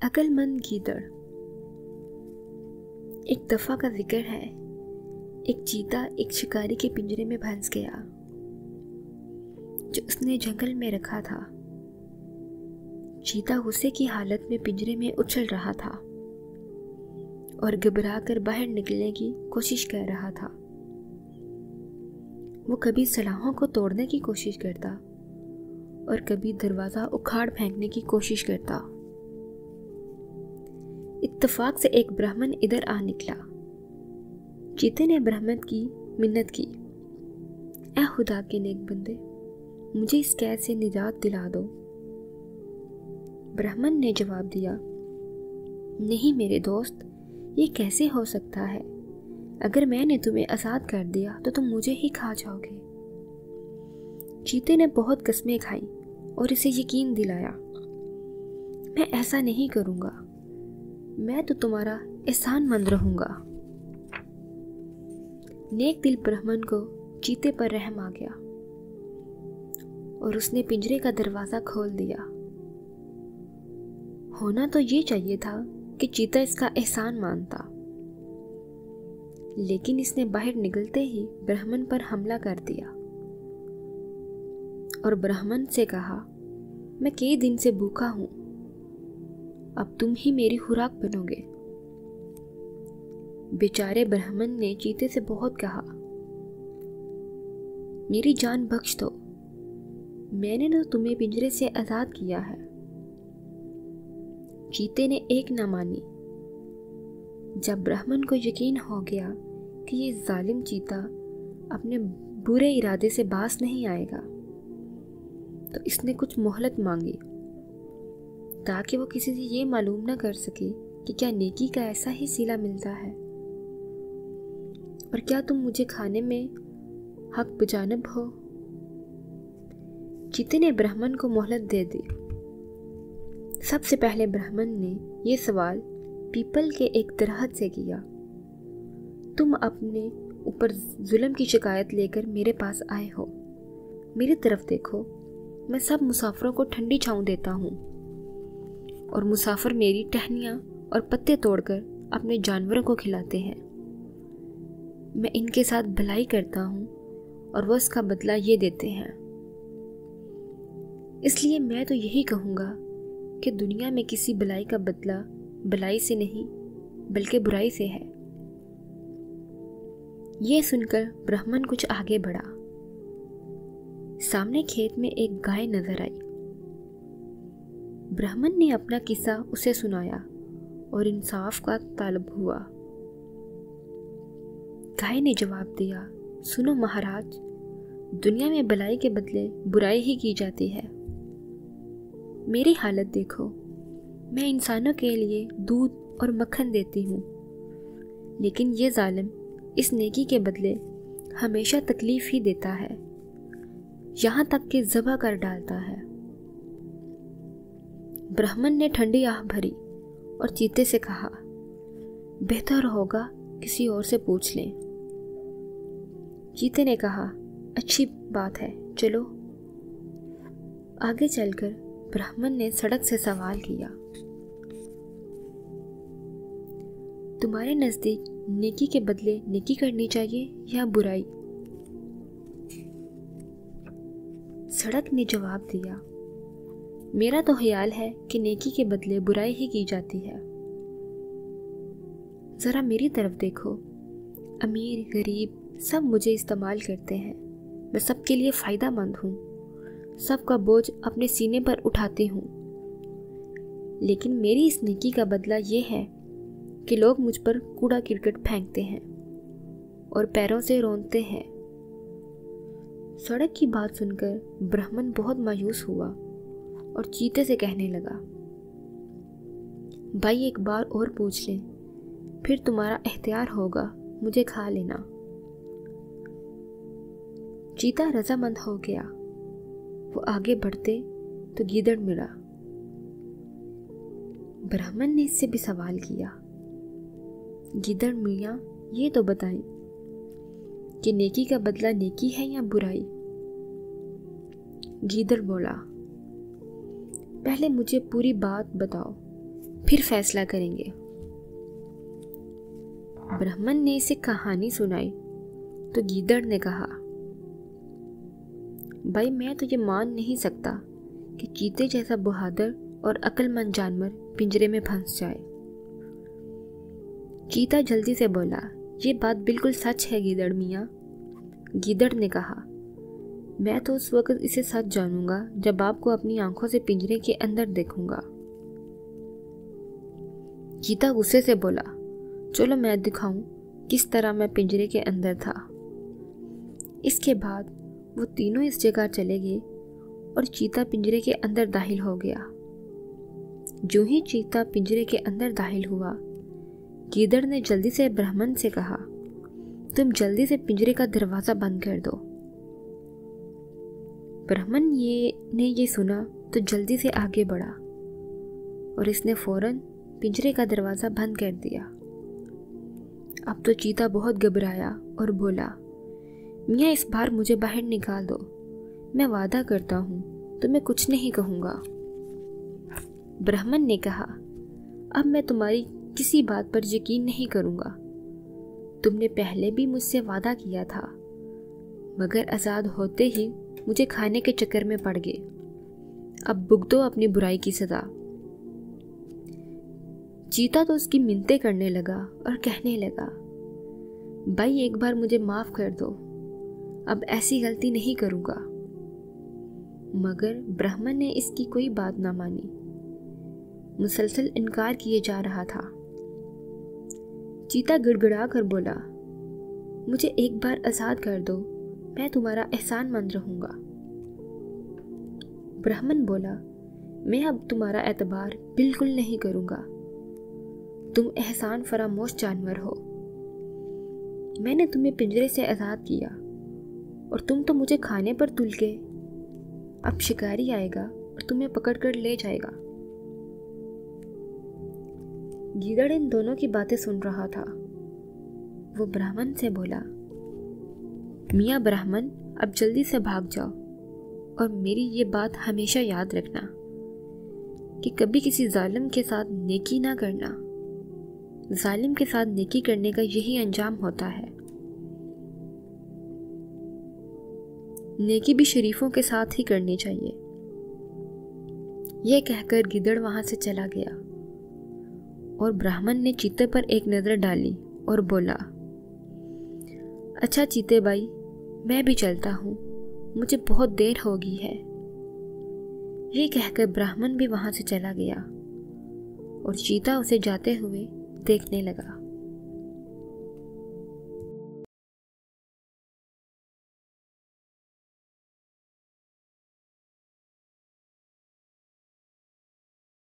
अक्लमंद गीदड़। एक दफा का जिक्र है, एक चीता एक शिकारी के पिंजरे में फंस गया जो उसने जंगल में रखा था। चीता गुस्से की हालत में पिंजरे में उछल रहा था और घबराकर बाहर निकलने की कोशिश कर रहा था। वो कभी सलाखों को तोड़ने की कोशिश करता और कभी दरवाजा उखाड़ फेंकने की कोशिश करता। इत्तेफाक से एक ब्राह्मण इधर आ निकला। चीते ने ब्राह्मण की मिन्नत की, ऐ खुदा के नेक बंदे, मुझे इस कैद से निजात दिला दो। ब्राह्मण ने जवाब दिया, नहीं मेरे दोस्त, ये कैसे हो सकता है? अगर मैंने तुम्हें आज़ाद कर दिया तो तुम मुझे ही खा जाओगे। चीते ने बहुत कस्में खाई और इसे यकीन दिलाया, मैं ऐसा नहीं करूँगा, मैं तो तुम्हारा एहसानमंद रहूँगा। नेक दिल ब्राह्मण को चीते पर रहम आ गया और उसने पिंजरे का दरवाज़ा खोल दिया। होना तो ये चाहिए था कि चीता इसका एहसान मानता, लेकिन इसने बाहर निकलते ही ब्राह्मण पर हमला कर दिया और ब्राह्मण से कहा, मैं कई दिन से भूखा हूं, अब तुम ही मेरी खुराक बनोगे। बेचारे ब्राह्मण ने चीते से बहुत कहा, मेरी जान बख्श दो, मैंने तो तुम्हें पिंजरे से आजाद किया है। चीते ने एक न मानी। जब ब्राह्मण को यकीन हो गया कि ये जालिम चीता अपने बुरे इरादे से बाज नहीं आएगा, तो इसने कुछ मोहलत मांगी ताकि वो किसी से ये मालूम ना कर सके कि क्या नेकी का ऐसा ही सिला मिलता है और क्या तुम मुझे खाने में हक बजानब हो। चीते ने ब्राह्मण को मोहलत दे दी। सबसे पहले ब्राह्मण ने यह सवाल पीपल के एक दरख्त से किया, तुम अपने ऊपर जुल्म की शिकायत लेकर मेरे पास आए हो, मेरी तरफ देखो, मैं सब मुसाफिरों को ठंडी छांव देता हूँ और मुसाफिर मेरी टहनियाँ और पत्ते तोड़कर अपने जानवरों को खिलाते हैं। मैं इनके साथ भलाई करता हूँ और वो इसका बदला ये देते हैं। इसलिए मैं तो यही कहूँगा कि दुनिया में किसी भलाई का बदला भलाई से नहीं बल्कि बुराई से है। ये सुनकर ब्राह्मण कुछ आगे बढ़ा। सामने खेत में एक गाय नजर आई। ब्राह्मण ने अपना किस्सा उसे सुनाया और इंसाफ का तालब हुआ। गाय ने जवाब दिया, सुनो महाराज, दुनिया में भलाई के बदले बुराई ही की जाती है। मेरी हालत देखो, मैं इंसानों के लिए दूध और मक्खन देती हूँ, लेकिन ये जालिम इस नेकी के बदले हमेशा तकलीफ ही देता है, यहाँ तक कि ज़बह कर डालता है। ब्राह्मण ने ठंडी आह भरी और चीते से कहा, बेहतर होगा किसी और से पूछ लें। चीते ने कहा, अच्छी बात है, चलो। आगे चलकर ब्राह्मण ने सड़क से सवाल किया, तुम्हारे नजदीक नेकी के बदले नेकी करनी चाहिए या बुराई? सड़क ने जवाब दिया, मेरा तो ख्याल है कि नेकी के बदले बुराई ही की जाती है। जरा मेरी तरफ देखो, अमीर गरीब सब मुझे इस्तेमाल करते हैं, मैं सबके लिए फ़ायदेमंद हूँ, सबका बोझ अपने सीने पर उठाती हूँ, लेकिन मेरी इस नेकी का बदला ये है कि लोग मुझ पर कूड़ा करकट फेंकते हैं और पैरों से रौंदते हैं। सड़क की बात सुनकर ब्राह्मण बहुत मायूस हुआ और चीते से कहने लगा, भाई एक बार और पूछ लें, फिर तुम्हारा इख्तियार होगा, मुझे खा लेना। चीता रजामंद हो गया। वो आगे बढ़ते तो गीदड़ मिला। ब्राह्मण ने इससे भी सवाल किया, गीदड़ मियाँ, ये तो बताएं कि नेकी का बदला नेकी है या बुराई? गीदड़ बोला, पहले मुझे पूरी बात बताओ, फिर फैसला करेंगे। ब्राह्मण ने इसे कहानी सुनाई तो गीदड़ ने कहा, भाई मैं तो ये मान नहीं सकता कि चीते जैसा बहादुर और अक्लमंद जानवर पिंजरे में फंस जाए। चीता जल्दी से बोला, ये बात बिल्कुल सच है गीदड़ मियाँ। गीदड़ ने कहा, मैं तो उस वक्त इसे सच जानूंगा जब आपको अपनी आंखों से पिंजरे के अंदर देखूंगा। चीता गुस्से से बोला, चलो मैं दिखाऊं किस तरह मैं पिंजरे के अंदर था। इसके बाद वो तीनों इस जगह चले गए और चीता पिंजरे के अंदर दाखिल हो गया। जो ही चीता पिंजरे के अंदर दाखिल हुआ, गीदड़ ने जल्दी से ब्राह्मण से कहा, तुम जल्दी से पिंजरे का दरवाज़ा बंद कर दो। ब्राह्मण ने ये सुना तो जल्दी से आगे बढ़ा और इसने फौरन पिंजरे का दरवाज़ा बंद कर दिया। अब तो चीता बहुत घबराया और बोला, मियाँ इस बार मुझे बाहर निकाल दो, मैं वादा करता हूँ तुम्हें कुछ नहीं कहूँगा। ब्राह्मण ने कहा, अब मैं तुम्हारी किसी बात पर यकीन नहीं करूँगा। तुमने पहले भी मुझसे वादा किया था, मगर आज़ाद होते ही मुझे खाने के चक्कर में पड़ गए। अब भुगतो अपनी बुराई की सज़ा। चीता तो उसकी मिन्नतें करने लगा और कहने लगा, भाई एक बार मुझे माफ़ कर दो, अब ऐसी गलती नहीं करूँगा। मगर ब्राह्मण ने इसकी कोई बात ना मानी, मुसलसल इनकार किए जा रहा था। चीता गिड़गिड़ा कर बोला, मुझे एक बार आज़ाद कर दो, मैं तुम्हारा एहसानमंद रहूँगा। ब्राह्मण बोला, मैं अब तुम्हारा एतबार बिल्कुल नहीं करूँगा, तुम एहसान फरामोश जानवर हो। मैंने तुम्हें पिंजरे से आज़ाद किया और तुम तो मुझे खाने पर तुल गए। अब शिकारी आएगा और तुम्हें पकड़कर ले जाएगा। गीदड़ इन दोनों की बातें सुन रहा था। वो ब्राह्मण से बोला, मियाँ ब्राह्मण, अब जल्दी से भाग जाओ और मेरी ये बात हमेशा याद रखना कि कभी किसी जालिम के साथ नेकी ना करना। जालिम के साथ नेकी करने का यही अंजाम होता है। नेकी भी शरीफों के साथ ही करनी चाहिए। यह कहकर गिद्दड़ वहां से चला गया और ब्राह्मण ने चीते पर एक नज़र डाली और बोला, अच्छा चीते भाई, मैं भी चलता हूँ, मुझे बहुत देर हो गई है। ये कहकर ब्राह्मण भी वहां से चला गया और चीता उसे जाते हुए देखने लगा।